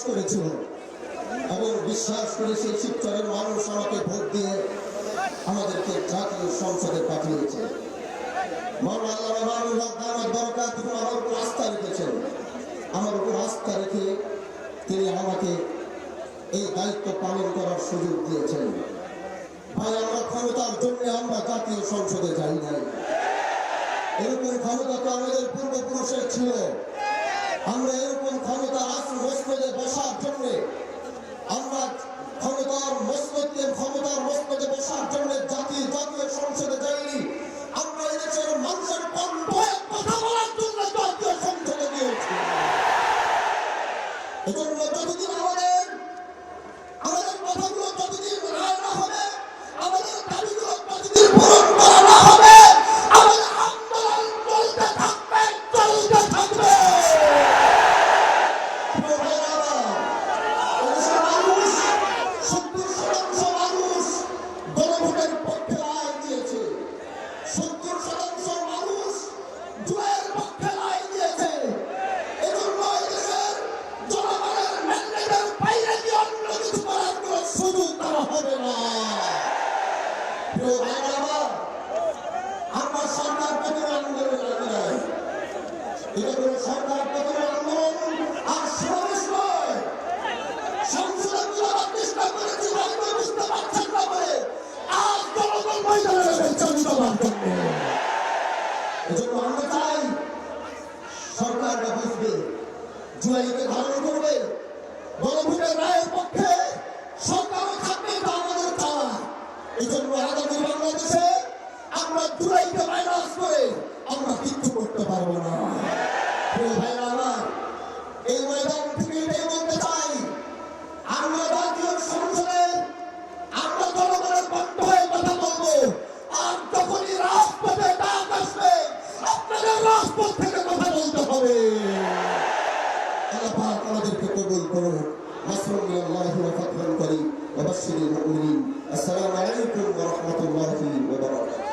করেছিল এবং বিশ্বাস করে সেই শিবচরের মানুষ আমাকে ভোট দিয়ে আমাদেরকে জাতীয় সংসদে পাঠিয়েছে। আমার উপর আস্থা রেখেছেন, আমার উপর আস্থা রেখে তিনি আমাকে এই দায়িত্ব পালন করার সুযোগ দিয়েছেন। ভাই, আমরা ক্ষমতার জন্য আমরা জাতীয় সংসদে যাই নাই। এরকম ক্ষমতা তো আমাদের পূর্বপুরুষের ছিল। আমরা এরকম ক্ষমতা আসল মসনদে বসার জন্য, আমরা ক্ষমতার মসনদে বসার জন্য জাতীয় সংসদে যাইনি। আমরা এদেশের মানুষের কণ্ঠ কথা বলার জন্য জাতীয় সংসদে গিয়েছি। এজন্য যতদিন আমাদের কথাগুলো যতদিন রায় না হবে, আমাদের দাবিগুলো যতদিন পূরণ করা না হবে, আমাদের আন্দোলন চলতে থাকবে। এদেশের মানুষ 70% মানুষ গণভোটের পক্ষে রায় দিয়েছে, 70% মানুষ জুয়ের পক্ষে রায় দিয়েছে। এজন্য এদেশের জনগণের ম্যান্ডেটের বাইরে কি অন্য কিছু করার কোনো সুযোগ তারা হবে না। আমরা সরকার পতনের আন্দোলনে রাজি নাই। এটা কোনো সরকার পতনের আন্দোলন আর সমাবেশ নয়। সংসদে তোলার চেষ্টা করেছি, হয়তো বুঝতে পারছেন না বলে আজ জনগণ ময়দানে নেমেছে জনগণের জন্য। এজন্য আমরা চাই সরকারটা বুঝবে, জুলাইকে ধারণ করবে, গণভোটের রায়ের পক্ষে সরকারও থাকবে, তা আমাদের চাওয়া। এই জন্য আগামী বাংলাদেশে আমরা জুলাইকে মাইনাস করে আমরা কিচ্ছু করতে পারবো না। ভাইরা আমার, এই ময়দান থেকে এটাই বলতে চাই, আমরা জাতীয় সংসদে আমরা জনগণের কণ্ঠ হয়ে কথা বলবো। আর যখনই রাজপথে ডাক আসবে, আপনাদের রাজপথ থেকে কথা বলতে হবে। আল্লাহ পাক আমাদেরকে কবুল করুন। নাসরুল্লাহি ওয়া ফাতহুল করিম ওয়া বাশশিরিল মুমিনিন। আসসালামু আলাইকুম ওয়া রাহমাতুল্লাহি ওয়া বারাকাতুহু।